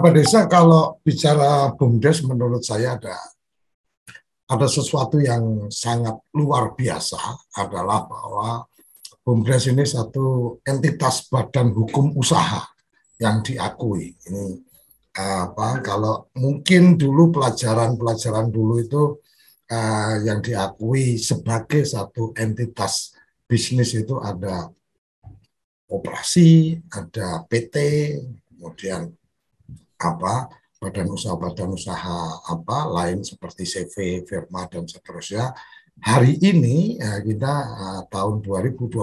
Kerabat desa kalau bicara BUMDes menurut saya ada sesuatu yang sangat luar biasa adalah bahwa BUMDes ini satu entitas badan hukum usaha yang diakui. Ini kalau mungkin dulu pelajaran dulu itu yang diakui sebagai satu entitas bisnis itu ada koperasi, ada PT, kemudian badan usaha lain seperti CV, Firma dan seterusnya. Hari ini kita tahun 2021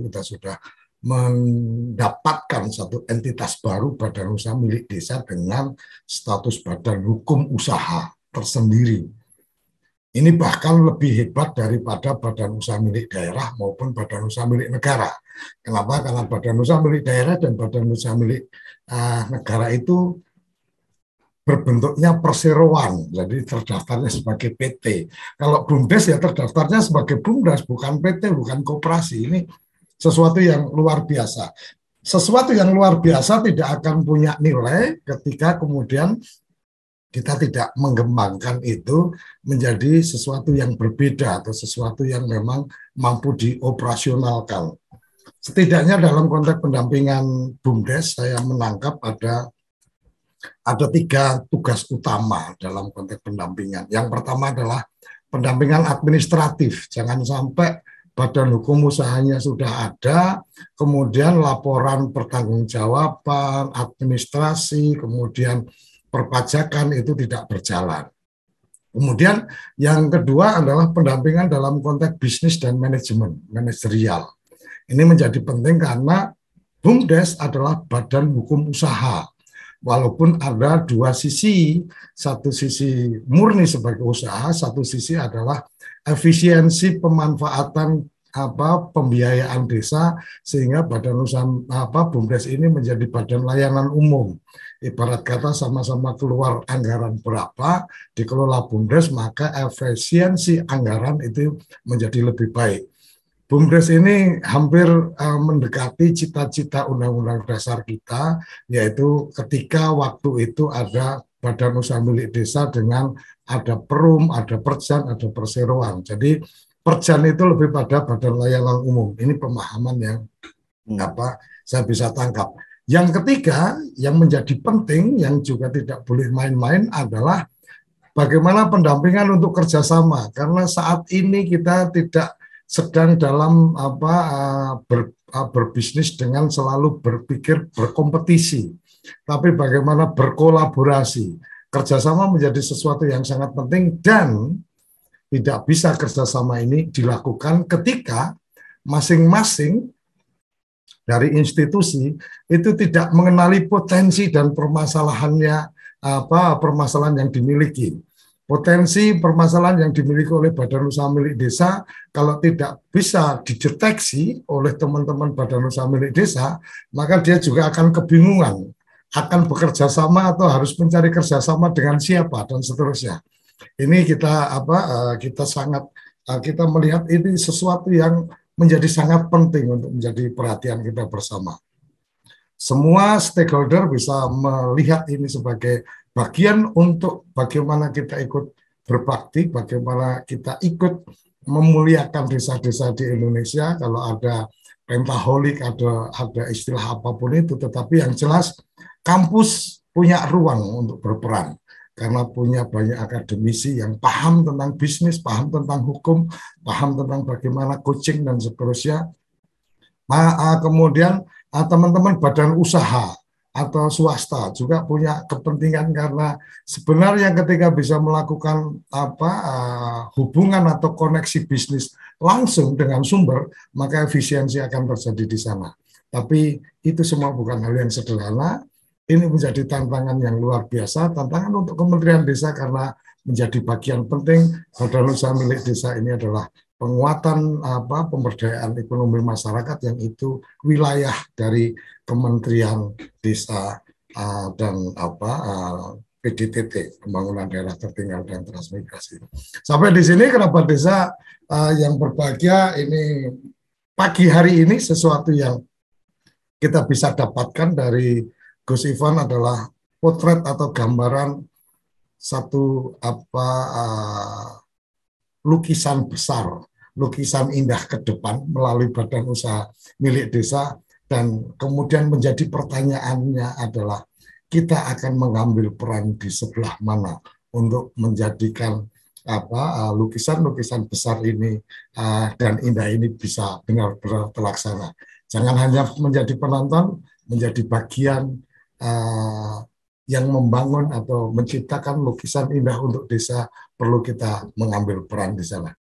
kita sudah mendapatkan satu entitas baru badan usaha milik desa dengan status badan hukum usaha tersendiri. Ini bahkan lebih hebat daripada badan usaha milik daerah maupun badan usaha milik negara. Kenapa? Karena badan usaha milik daerah dan badan usaha milik negara itu berbentuknya perseroan, jadi terdaftarnya sebagai PT. Kalau BUMDes ya terdaftarnya sebagai BUMDes, bukan PT, bukan koperasi. Ini sesuatu yang luar biasa. Sesuatu yang luar biasa tidak akan punya nilai ketika kemudian kita tidak mengembangkan itu menjadi sesuatu yang berbeda atau sesuatu yang memang mampu dioperasionalkan. Setidaknya dalam konteks pendampingan BUMDes, saya menangkap ada 3 tugas utama dalam konteks pendampingan. Yang pertama adalah pendampingan administratif. Jangan sampai badan hukum usahanya sudah ada, kemudian laporan pertanggungjawaban, administrasi, kemudian perpajakan itu tidak berjalan. Kemudian yang kedua adalah pendampingan dalam konteks bisnis dan manajemen, manajerial. Ini menjadi penting karena BUMDes adalah badan hukum usaha. Walaupun ada 2 sisi, satu sisi murni sebagai usaha, satu sisi adalah efisiensi pemanfaatan pembiayaan desa sehingga badan usaha BUMDes ini menjadi badan layanan umum. Ibarat kata sama-sama keluar anggaran berapa dikelola BUMDes, maka efisiensi anggaran itu menjadi lebih baik. BUMDes ini hampir mendekati cita-cita Undang-Undang Dasar kita, yaitu ketika waktu itu ada badan usaha milik desa dengan ada perum, ada perjan, ada perseroan. Jadi perjan itu lebih pada badan layanan umum. Ini pemahaman yang saya bisa tangkap. Yang ketiga, yang menjadi penting, yang juga tidak boleh main-main adalah bagaimana pendampingan untuk kerjasama. Karena saat ini kita tidak sedang dalam berbisnis dengan selalu berpikir berkompetisi, tapi bagaimana berkolaborasi. Kerjasama menjadi sesuatu yang sangat penting dan tidak bisa kerjasama ini dilakukan ketika masing-masing dari institusi itu tidak mengenali potensi dan permasalahannya permasalahan yang dimiliki. Potensi permasalahan yang dimiliki oleh badan usaha milik desa kalau tidak bisa dideteksi oleh teman-teman badan usaha milik desa, maka dia juga akan kebingungan, akan bekerja sama atau harus mencari kerjasama dengan siapa dan seterusnya. Ini kita melihat ini sesuatu yang menjadi sangat penting untuk menjadi perhatian kita bersama. Semua stakeholder bisa melihat ini sebagai bagian untuk bagaimana kita ikut berbakti, bagaimana kita ikut memuliakan desa-desa di Indonesia. Kalau ada pentaholik, ada istilah apapun itu, tetapi yang jelas kampus punya ruang untuk berperan. Karena punya banyak akademisi yang paham tentang bisnis, paham tentang hukum, paham tentang bagaimana coaching dan seterusnya. Kemudian teman-teman badan usaha atau swasta juga punya kepentingan karena sebenarnya ketika bisa melakukan hubungan atau koneksi bisnis langsung dengan sumber, maka efisiensi akan terjadi di sana. Tapi itu semua bukan hal yang sederhana. Ini menjadi tantangan yang luar biasa, tantangan untuk Kementerian Desa karena menjadi bagian penting badan usaha milik desa ini adalah penguatan pemberdayaan ekonomi masyarakat yang itu wilayah dari Kementerian Desa dan PDTT, Pembangunan Daerah Tertinggal dan Transmigrasi. Sampai di sini kerabat desa yang berbahagia, ini pagi hari ini sesuatu yang kita bisa dapatkan dari Gus Ivan adalah potret atau gambaran satu lukisan besar, lukisan indah ke depan melalui badan usaha milik desa, dan kemudian menjadi pertanyaannya adalah kita akan mengambil peran di sebelah mana untuk menjadikan lukisan-lukisan besar ini dan indah ini bisa benar-benar terlaksana. Jangan hanya menjadi penonton, menjadi bagian yang membangun atau menciptakan lukisan indah untuk desa, perlu kita mengambil peran di sana.